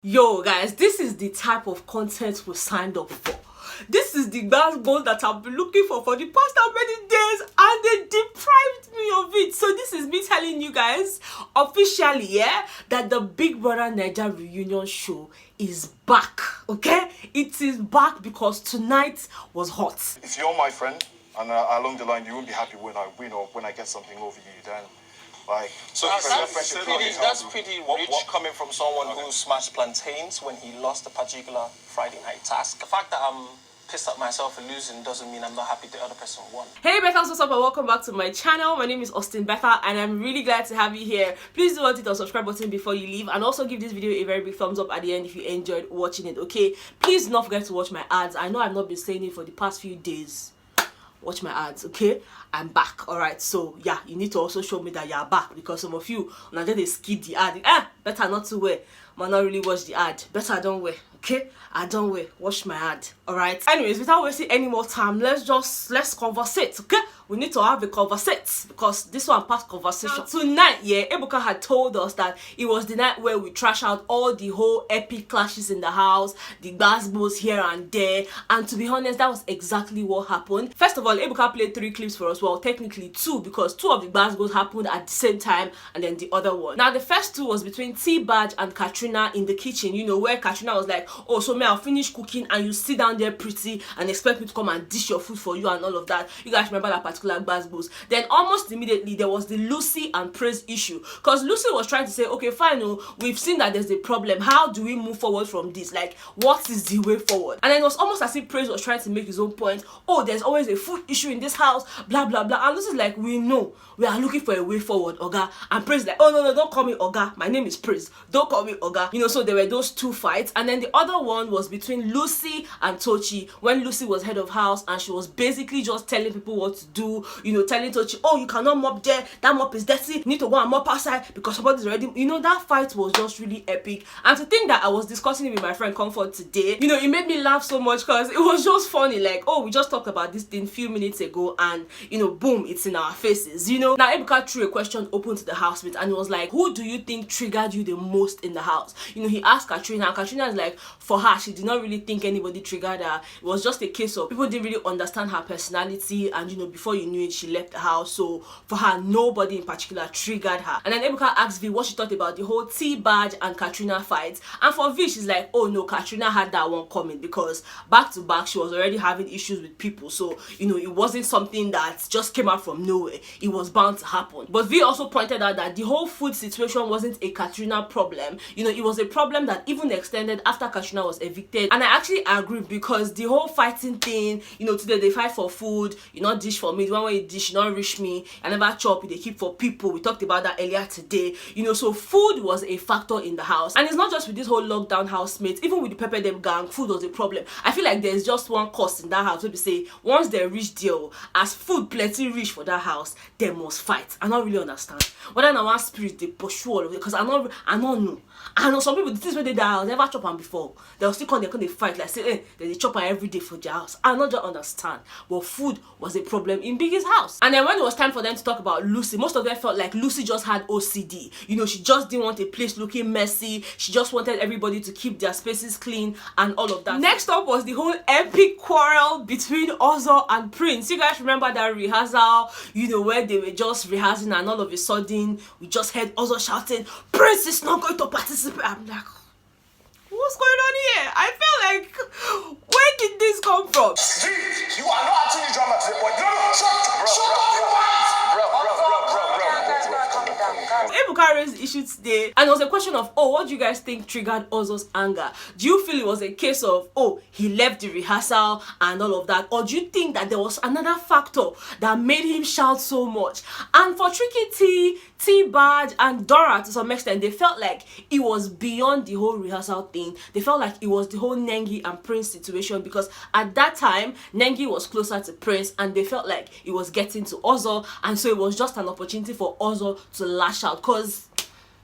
Yo guys, this is the type of content we signed up for. This is the goal that I've been looking for the past how many days, and they deprived me of it. So this is me telling you guys officially, yeah, that the Big Brother Naija reunion show is back. Okay, it is back because tonight was hot. If you're my friend and along the line you won't be happy when I win or when I get something over you, then like, so that's pretty rich coming from someone who smashed plantains when he lost a particular Friday night task. The fact that I'm pissed at myself for losing doesn't mean I'm not happy the other person won. Hey Bethans, what's up, and welcome back to my channel. My name is Austin Betha and I'm really glad to have you here. Please do hit the subscribe button before you leave, and also give this video a very big thumbs up at the end if you enjoyed watching it. Okay, please do not forget to watch my ads. I know I've not been saying it for the past few days. Watch my ads, okay? I'm back. All right, so yeah, you need to also show me that you're back, because some of you now they skip the ad. Better not to wear, man, not really watch the ad. Better I don't wear, okay? I don't wear, watch my ad. All right, anyways, without wasting any more time, let's conversate, okay? We need to have a conversate, because this one past conversation. Now, tonight, yeah, Ebuka had told us that it was the night where we trash out all the whole epic clashes in the house, the basketballs here and there, and to be honest, that was exactly what happened. First of all, Ebuka played 3 clips for us. Well, technically 2, because 2 of the basketballs happened at the same time, and then the other one. Now, the first 2 was between T-Badge and Katrina in the kitchen, you know, where Katrina was like, oh, so may I'll finish cooking and you sit down there pretty and expect me to come and dish your food for you and all of that. You guys remember that particular basketballs. Then almost immediately there was the Lucy and Praise issue, because Lucy was trying to say, okay, fine, we've seen that there's a problem, how do we move forward from this? Like, what is the way forward? And then it was almost as if Praise was trying to make his own point. Oh, there's always a food issue in this house, blah blah blah. And Lucy's like, we know, we are looking for a way forward, Oga. And Praise like, oh no, don't call me Oga, my name is Praise, don't call me Oga. You know, so there were those 2 fights. And then the other one was between Lucy and Tochi, when Lucy was head of house and she was basically just telling people what to do, you know, telling Tochi, oh, you cannot mop there, that mop is dirty, you need to go and mop outside because somebody's already, you know. That fight was just really epic. And to think that I was discussing it with my friend Comfort today, you know, it made me laugh so much, because it was just funny. Like, oh, we just talked about this thing a few minutes ago and, you know, boom, it's in our faces, you know. Now Ebuka threw a question open to the housemate, and it was like, who do you think triggered you the most in the house? You know, he asked Katrina, and Katrina is like, for her, she did not really think anybody triggered her. It was just a case of people didn't really understand her personality, and you know, before you knew it, she left the house. So for her, nobody in particular triggered her. And then Ebuka asked V what she thought about the whole T-Badge and Katrina fight, and for V, she's like, oh no, Katrina had that one coming, because back to back she was already having issues with people, so you know, it wasn't something that just came out from nowhere, it was bound to happen. But V also pointed out that the whole food situation wasn't a Katrina problem, you know, it was a problem that even extended after Katrina was evicted. And I actually agree, because the whole fighting thing, you know, today they fight for food, you not dish for me, the one way you dish, you not reach me, I never chop, they keep for people. We talked about that earlier today, you know. So food was a factor in the house, and it's not just with this whole lockdown housemates, even with the Pepper Dem gang, food was a problem. I feel like there's just one cost in that house where we say once they reach deal, as food plenty reach for that house, they must fight. I don't really understand whether na one spirit they pursue all of it, because I don't know. I know some people, the things where they die, never chop them before, they'll still come, they fight like say, hey, they chop them every day for their house. I not just understand. But food was a problem in Biggie's house. And then when it was time for them to talk about Lucy, most of them felt like Lucy just had OCD. You know, she just didn't want a place looking messy. She just wanted everybody to keep their spaces clean and all of that. Next up was the whole epic quarrel between Xoxo and Prince. You guys remember that rehearsal, you know, where they were just rehearsing and all of a sudden we just heard Xoxo shouting, Prince is not going to participate. I'm like, what's going on here? I felt like, where did this come from? you are not actually drama to the point. Shut Ebuka raised the issue today, and it was a question of, oh, what do you guys think triggered Xoxo's anger? Do you feel it was a case of, oh, he left the rehearsal and all of that, or do you think that there was another factor that made him shout so much? And for Tricky T-Badge and Dora, to some extent, they felt like it was beyond the whole rehearsal thing. They felt like it was the whole Nengi and Prince situation, because at that time Nengi was closer to Prince and they felt like it was getting to Xoxo, and so it was just an opportunity for Xoxo to lash out, because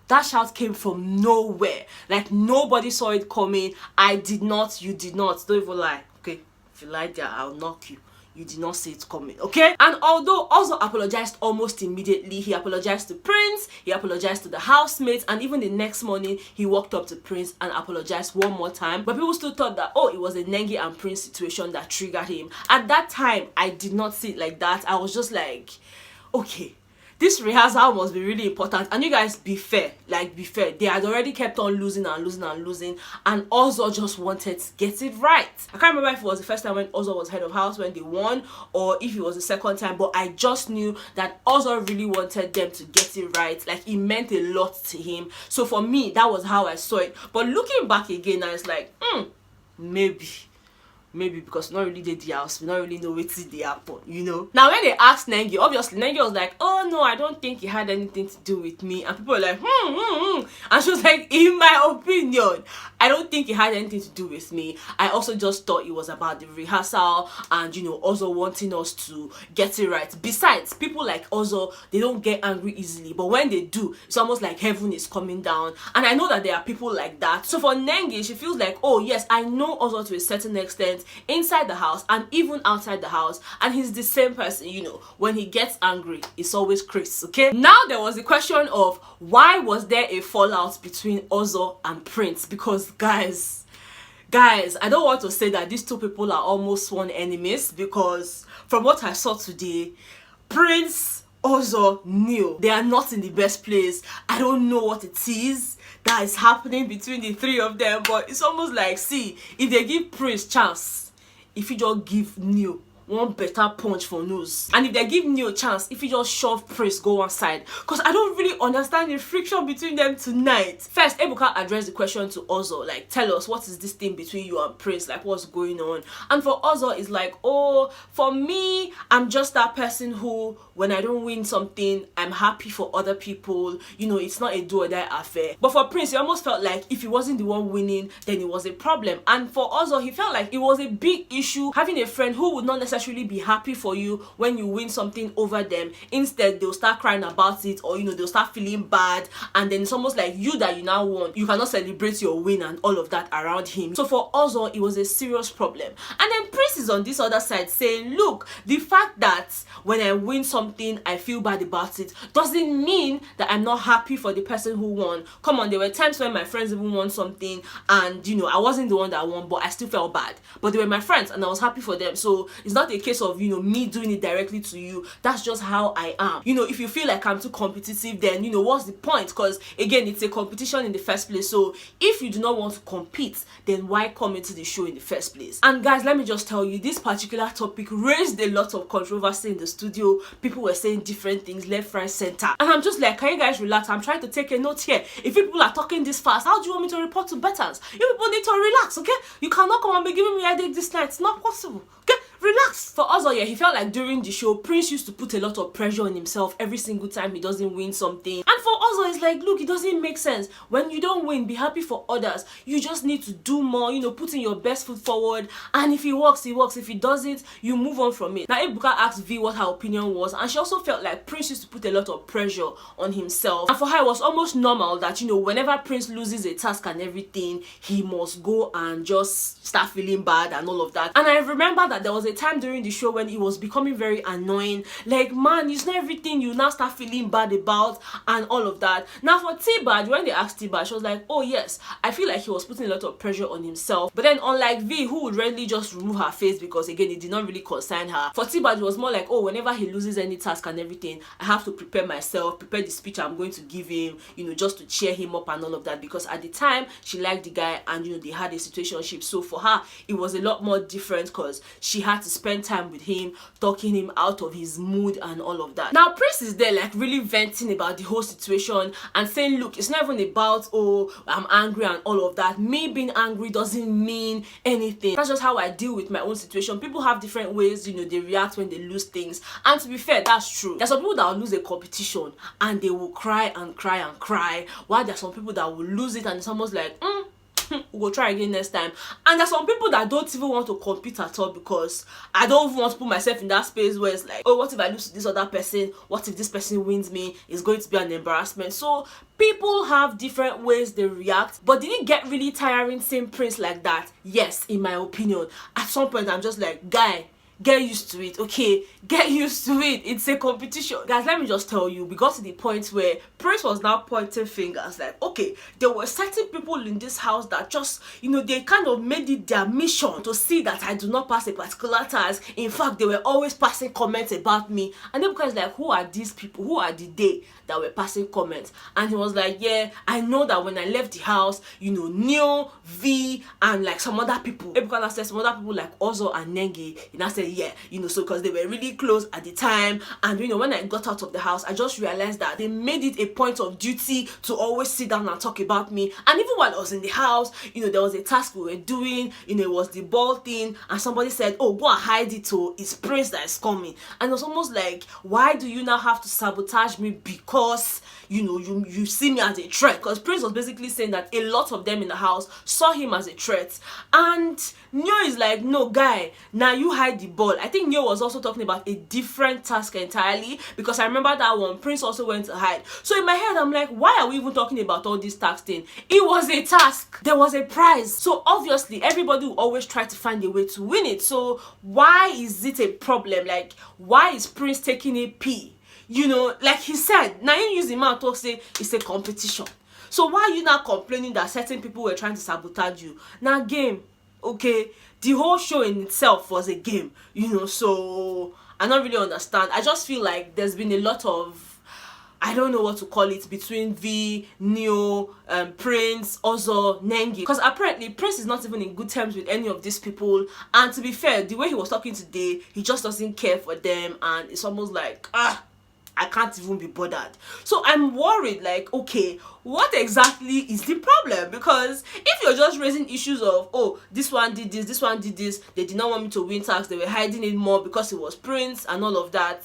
that shout came from nowhere. Like, nobody saw it coming. I did not, you did not. Don't even lie. Okay, if you lie there, I'll knock you. you did not see it coming, okay? And although Xoxo apologized almost immediately, he apologized to Prince, he apologized to the housemates, and even the next morning he walked up to Prince and apologized one more time. But people still thought that, oh, it was a Nengi and Prince situation that triggered him. At that time, I did not see it like that. I was just like, okay, this rehearsal must be really important. And you guys, be fair, like, be fair. They had already kept on losing and losing and losing, and Xoxo just wanted to get it right. I can't remember if it was the first time when Xoxo was head of house when they won, or if it was the second time, but I just knew that Xoxo really wanted them to get it right. Like, it meant a lot to him. So for me, that was how I saw it. But looking back again, I was like, maybe because we not really did the house, we not really know what they happen, you know. Now when they asked Nengi, obviously Nengi was like, oh no, I don't think it had anything to do with me. And people were like, and she was like, in my opinion, I don't think it had anything to do with me. I also just thought it was about the rehearsal and, you know, also wanting us to get it right. Besides, people like Xoxo, they don't get angry easily, but when they do, it's almost like heaven is coming down. And I know that there are people like that. So for Nengi, she feels like, oh yes, I know Xoxo to a certain extent, inside the house and even outside the house, and he's the same person, you know. When he gets angry, it's always Chris, okay? Now there was the question of why was there a fallout between Xoxo and Prince? Because guys, I don't want to say that these two people are almost sworn enemies, because from what I saw today, Prince, Xoxo knew they are not in the best place. I don't know what it is that is happening between the three of them, but it's almost like, see, if they give Prince chance, if you just give Neo one better punch for nose, and if they give Neo chance, if you just shove Prince go one side, because I don't really understand the friction between them tonight. First, Ebuka addressed the question to Xoxo, like, tell us, what is this thing between you and Prince, like, what's going on? And for Xoxo, it's like, oh, for me, I'm just that person who, when I don't win something, I'm happy for other people, you know, it's not a do or die affair. But for Prince, he almost felt like if he wasn't the one winning, then it was a problem. And for Xoxo, he felt like it was a big issue having a friend who would not necessarily be happy for you when you win something over them. Instead, they'll start crying about it, or, you know, they'll start feeling bad, and then it's almost like you that you now won, you cannot celebrate your win and all of that around him. So for Xoxo, it was a serious problem. And then Prince is on this other side saying, look, the fact that when I win something I feel bad about it doesn't mean that I'm not happy for the person who won. Come on, there were times when my friends even won something and, you know, I wasn't the one that won, but I still felt bad, but they were my friends and I was happy for them. So it's not a case of, you know, me doing it directly to you. That's just how I am. You know, if you feel like I'm too competitive, then, you know, what's the point? Because again, it's a competition in the first place. So if you do not want to compete, then why come into the show in the first place? And guys, let me just tell you, this particular topic raised a lot of controversy in the studio. People were saying different things left, right, center, and I'm just like, can you guys relax? I'm trying to take a note here. If people are talking this fast, how do you want me to report to Bethans? You people need to relax, okay? You cannot come and be giving me a headache this night. It's not possible, okay? Relax. For Xoxo, yeah, he felt like during the show, Prince used to put a lot of pressure on himself every single time he doesn't win something. And for Xoxo, it's like, look, it doesn't make sense. When you don't win, be happy for others. You just need to do more, you know, putting your best foot forward. And if it works, it works. If it doesn't, you move on from it. Now, Ebuka asked V what her opinion was, and she also felt like Prince used to put a lot of pressure on himself. And for her, it was almost normal that, you know, whenever Prince loses a task and everything, he must go and just start feeling bad and all of that. And I remember that there was a time during the show when it was becoming very annoying. Like, man, it's not everything you now start feeling bad about and all of that. Now for T-Bad, when they asked T-Bad, she was like, oh yes, I feel like he was putting a lot of pressure on himself. But then unlike V, who would rarely just remove her face because again, it did not really concern her, for T-Bad, it was more like, oh, whenever he loses any task and everything, I have to prepare myself, prepare the speech I'm going to give him, you know, just to cheer him up and all of that, because at the time she liked the guy and, you know, they had a situationship. So for her, it was a lot more different because she had to spend time with him, talking him out of his mood and all of that. Now Prince is there like really venting about the whole situation and saying, look, it's not even about, oh, I'm angry and all of that. Me being angry doesn't mean anything. That's just how I deal with my own situation. People have different ways, you know, they react when they lose things. And to be fair, that's true. There's some people that will lose a competition and they will cry and cry and cry, while there's some people that will lose it and it's almost like, we'll go try again next time. And there's some people that don't even want to compete at all, because I don't even want to put myself in that space where it's like, oh, what if I lose to this other person? What if this person wins me? It's going to be an embarrassment. So people have different ways they react. But did it get really tiring seeing Prince like that? Yes, in my opinion. At some point I'm just like, guy, get used to it, okay? Get used to it. It's a competition. Guys, let me just tell you, we got to the point where Prince was now pointing fingers like, okay, there were certain people in this house that just, you know, they kind of made it their mission to see that I do not pass a particular task. In fact, they were always passing comments about me. And then because like, who are these people? Who are the they that were passing comments? And he was like, yeah, I know that when I left the house, you know, Neo, V, and like some other people, because I said some other people like Xoxo and Nenge, and I said, yeah, you know, so because they were really close at the time. And you know, when I got out of the house, I just realized that they made it a point of duty to always sit down and talk about me. And even while I was in the house, you know, there was a task we were doing, you know, it was the ball thing, and somebody said, oh, go and hide it, so it's Prince that is coming. And it was almost like, why do you now have to sabotage me because, you know, you see me as a threat? Because Prince was basically saying that a lot of them in the house saw him as a threat. And Neo is like, no, guy, now you hide the ball. I think Neo was also talking about a different task entirely, because I remember that one, Prince also went to hide. So in my head, I'm like, why are we even talking about all this task thing? It was a task. There was a prize. So obviously, everybody will always try to find a way to win it. So why is it a problem? Like, why is Prince taking a pee? You know, like he said, now you use the mouth to say it's a competition. So why are you now complaining that certain people were trying to sabotage you? Now game, okay, the whole show in itself was a game, you know, so I don't really understand. I just feel like there's been a lot of, I don't know what to call it, between V, Neo, Prince, Xoxo, Nengi. Because apparently Prince is not even in good terms with any of these people. And to be fair, the way he was talking today, he just doesn't care for them. And it's almost like, I can't even be bothered. So I'm worried, like, okay, what exactly is the problem? Because if you're just raising issues of, oh, this one did this one did this, they did not want me to win tax, they were hiding it more because it was Prince and all of that,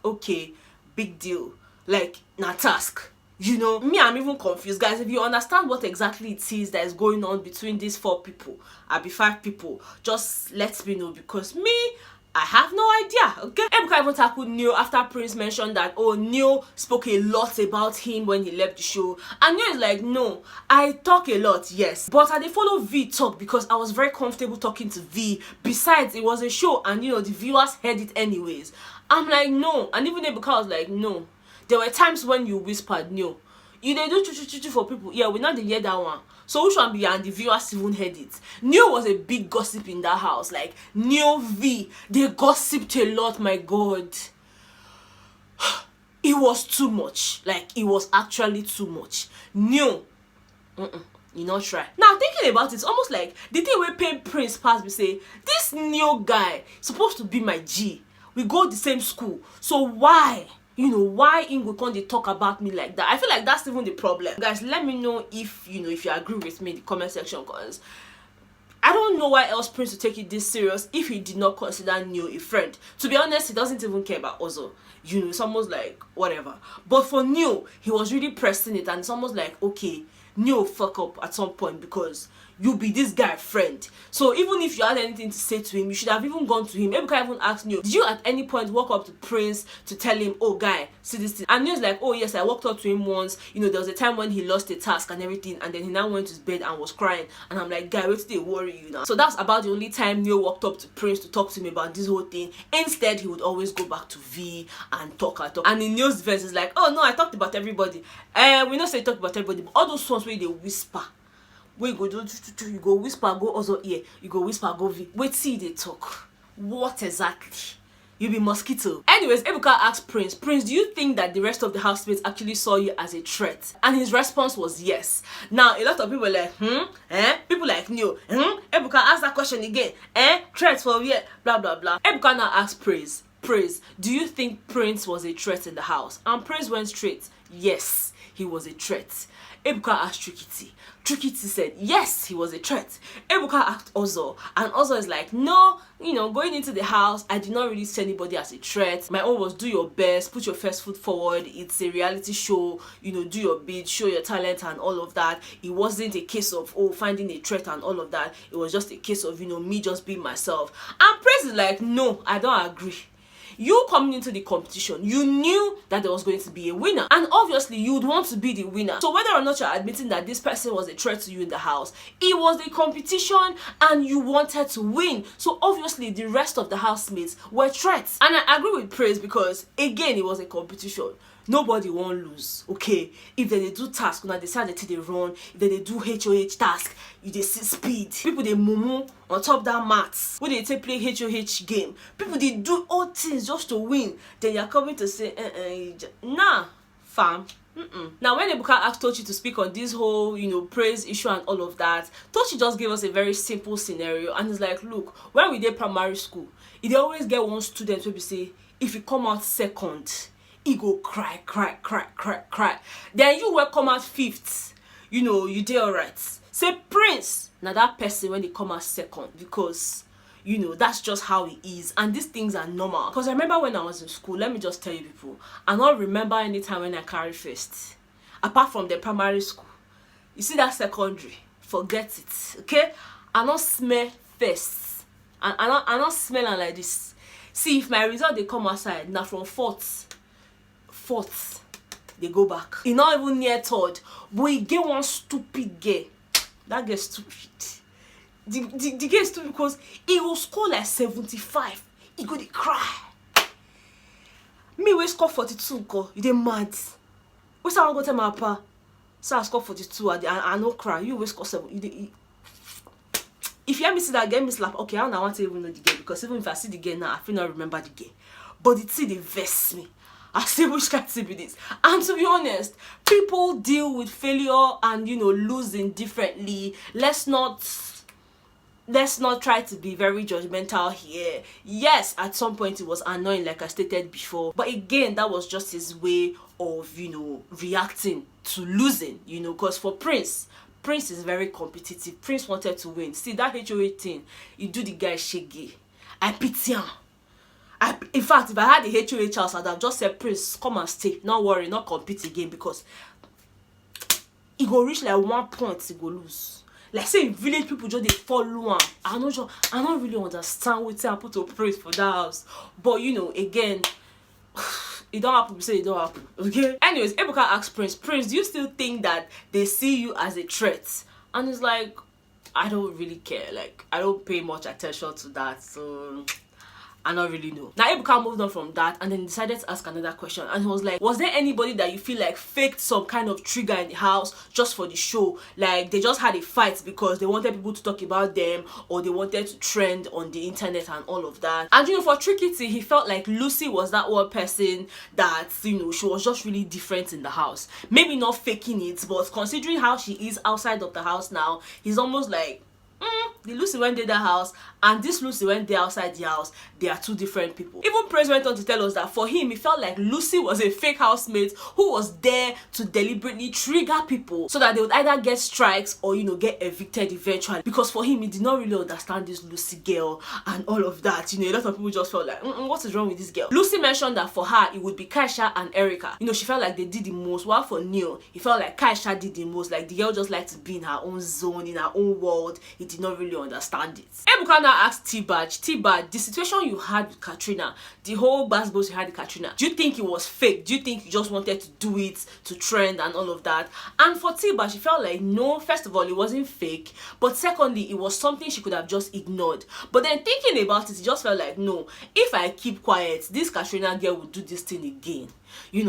okay, big deal. Like, na task. You know, me, I'm even confused. Guys, if you understand what exactly it is that is going on between these 4 people, I'll be 5 people, just let me know, because me, I have no idea, okay? Ebuka even tackled Neo after Prince mentioned that, oh, Neo spoke a lot about him when he left the show. And Neo is like, no, I talk a lot, yes, but I did follow V talk because I was very comfortable talking to V. Besides, it was a show and, you know, the viewers heard it anyways. I'm like, no. And even Ebuka was like, no. There were times when you whispered, Neo, you they do choo for people. Yeah, we not the hear that one. So which one be, and the viewers even heard it. Neo was a big gossip in that house. Like Neo V, they gossiped a lot, my god. It was too much. Like it was actually too much. Neo, you not try. Now thinking about it, it's almost like the thing we pay Prince pass, we say, this Neo guy supposed to be my G. We go the same school. So why? You know, why Ingo can't they talk about me like that? I feel like that's even the problem. Guys, let me know if, you know, if you agree with me in the comment section, because I don't know why else Prince would take it this serious if he did not consider Neo a friend. To be honest, he doesn't even care about Xoxo. You know, it's almost like, whatever. But for Neo, he was really pressing it, and it's almost like, okay, Neo fuck up at some point because you be this guy friend. So even if you had anything to say to him, you should have even gone to him. Ebuka even asked Neo, did you at any point walk up to Prince to tell him, oh guy, see this thing? And Neo's like, oh yes, I walked up to him once. You know, there was a time when he lost a task and everything, and then he now went to his bed and was crying. And I'm like, guy, wait till they worry you now. So that's about the only time Neo walked up to Prince to talk to him about this whole thing. Instead, he would always go back to V and talk. And in Neo's defense, it's like, oh no, I talked about everybody. We not say talk about everybody, but all those ones where they whisper. Wait, go do, you go whisper, go also ear, you go whisper, go V. Wait, see they talk. What exactly? You be mosquito. Anyways, Ebuka asked Prince, do you think that the rest of the housemates actually saw you as a threat? And his response was yes. Now, a lot of people were like, people like Neo, Ebuka asked that question again, threat for yeah, blah, blah, blah. Ebuka now asked Prince, do you think Prince was a threat in the house? And Prince went straight, yes, he was a threat. Ebuka asked Trikiti. Trikiti said, yes, he was a threat. Ebuka asked Xoxo, and Xoxo is like, no, you know, going into the house, I did not really see anybody as a threat. My own was do your best, put your first foot forward. It's a reality show, you know, do your bit, show your talent and all of that. It wasn't a case of, oh, finding a threat and all of that. It was just a case of, you know, me just being myself. And Prince is like, no, I don't agree. You coming into the competition, you knew that there was going to be a winner, and obviously you would want to be the winner. So whether or not you're admitting that this person was a threat to you in the house, it was a competition and you wanted to win. So obviously the rest of the housemates were threats. And I agree with Praise, because again, it was a competition. Nobody won't lose, okay? If they do task, now they say they run. If they do HOH task, you they see speed. People they mumu on top that mats. When they take play HOH game, people they do all things just to win. Then you're coming to say, nah, fam. Now when Ebuka asked Tochi to speak on this whole, praise issue and all of that, Tochi just gave us a very simple scenario, and it's like, look, when we did primary school, they always get one student where we say, if you come out second, he go cry. Then you will come out fifth, you did alright. Say Prince, now that person when they come out second, because that's just how it is, and these things are normal. Because I remember when I was in school, let me just tell you people, I don't remember any time when I carried first, apart from the primary school. You see that secondary, forget it, okay? I don't smell first, and I don't smell like this. See, if my result they come outside now from fourth they go back. It's not even near third, but you get one stupid girl. That girl stupid. The girl is stupid because he will score like 75. He go to cry. Me we score 42 go. You dey mad. We say I go tell my papa. So I score 42 I no cry. You will score 7. If you hear me see that girl, me slap. Okay, I don't want to even know the girl, because even if I see the girl now, I feel not remember the girl. But the thing they vex me. I say which can't be this. And to be honest, people deal with failure and losing differently. Let's not try to be very judgmental here. Yes, at some point it was annoying, like I stated before, but again, that was just his way of reacting to losing, because for Prince is very competitive. Prince wanted to win. See that HOA thing, you do the guy shaggy. I pity him. In fact, if I had the HOH house, I'd have just said, Prince, come and stay. Not worry, not compete again, because he go reach like 1 point, he go lose. Like say village people just they follow him. I don't really understand what I put to Praise for that house. But again, it don't happen, say it don't happen. Okay? Anyways, Ebuka asked Prince, do you still think that they see you as a threat? And it's like, I don't really care. Like, I don't pay much attention to that, so I don't really know. Now Ebuka moved on from that and then decided to ask another question, and he was like, was there anybody that you feel like faked some kind of trigger in the house just for the show? Like they just had a fight because they wanted people to talk about them, or they wanted to trend on the internet and all of that. And for Tricky T, he felt like Lucy was that one person that she was just really different in the house. Maybe not faking it, but considering how she is outside of the house now, he's almost like, the Lucy went in the house and this Lucy went there outside the house, they are two different people. Even Praise went on to tell us that for him, he felt like Lucy was a fake housemate who was there to deliberately trigger people so that they would either get strikes or get evicted eventually. Because for him, he did not really understand this Lucy girl and all of that. A lot of people just felt like, what is wrong with this girl? Lucy mentioned that for her, it would be Kaisha and Erica. She felt like they did the most. While for Neil, he felt like Kaisha did the most. Like the girl just liked to be in her own zone, in her own world. He did not really understand it. Ebuka now asked T-Badge, the situation you had with Katrina, the whole basketball you had with Katrina, do you think it was fake? Do you think you just wanted to do it to trend and all of that? And for T-Badge, she felt like, no, first of all, it wasn't fake, but secondly, it was something she could have just ignored. But then thinking about it, she just felt like, no, if I keep quiet, this Katrina girl will do this thing again.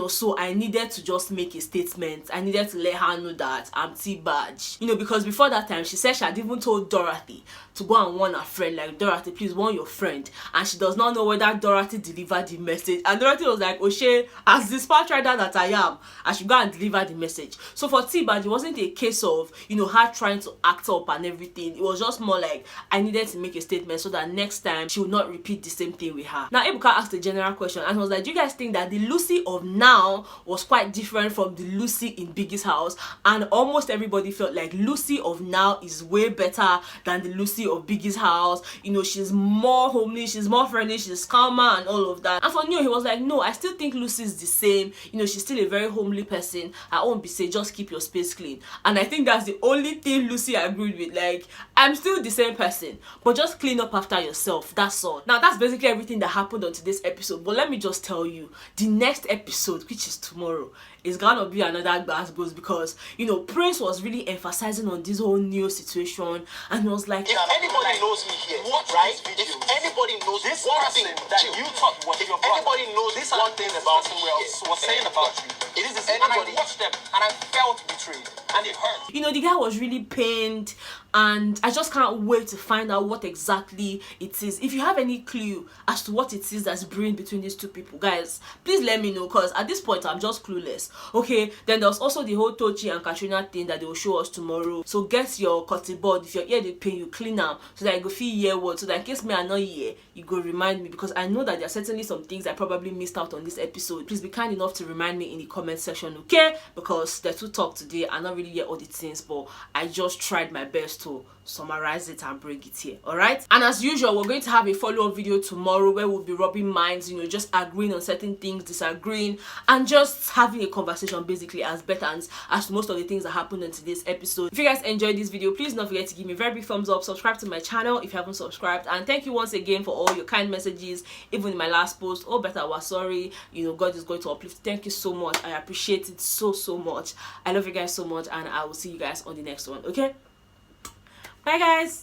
So I needed to just make a statement. I needed to let her know that I'm T-Badge. Because before that time, she said she had even told Dorothy to go and warn her friend, like, Dorothy, please warn your friend. And she does not know whether Dorothy delivered the message. And Dorothy was like, Oshe, as dispatch rider that I am, I should go and deliver the message. So for T-Badge, it wasn't a case of, her trying to act up and everything. It was just more like, I needed to make a statement so that next time she would not repeat the same thing with her. Now, Ebuka asked a general question and was like, do you guys think that the Lucy or of now was quite different from the Lucy in Biggie's house, and almost everybody felt like Lucy of now is way better than the Lucy of Biggie's house. You know, she's more homely, she's more friendly, she's calmer and all of that. And for Neo, he was like, no, I still think Lucy's the same. You know, she's still a very homely person. I won't be say just keep your space clean. And I think that's the only thing Lucy agreed with. Like, I'm still the same person, but just clean up after yourself, that's all. Now that's basically everything that happened on today's episode, but let me just tell you, the next episode, which is tomorrow, is gonna be another gbas, because you know, Prince was really emphasizing on this whole new situation, and he was like, if anybody knows me here, right? If anybody knows this one thing that you thought was your brother, anybody knows this one thing about me was saying about you, it is the same. And I watched them and I felt betrayed and it hurt. You know, the guy was really pained, and I just can't wait to find out what exactly it is. If you have any clue as to what it is that's brewing between these two people, guys, please let me know, because at this point I'm just clueless. Okay, then there's also the whole Tochi and Katrina thing that they will show us tomorrow. So get your cutty board. If your ear they pain, you clean them so that you go feel hear word, so that in case me I not here, you go remind me, because I know that there are certainly some things I probably missed out on this episode. Please be kind enough to remind me in the comment section, okay? Because there's two talk today, I not really hear all the things, but I just tried my best to summarize it and bring it here. All right, and as usual, we're going to have a follow-up video tomorrow where we'll be rubbing minds, you know, just agreeing on certain things, disagreeing, and just having a conversation basically as Bethans as to most of the things that happened in today's episode. If you guys enjoyed this video, please don't forget to give me a very big thumbs up, subscribe to my channel if you haven't subscribed, and thank you once again for all your kind messages. Even in my last post, oh Betha was sorry, you know, God is going to uplift. Thank you so much, I appreciate it so much. I love you guys so much, and I will see you guys on the next one. Okay, bye guys.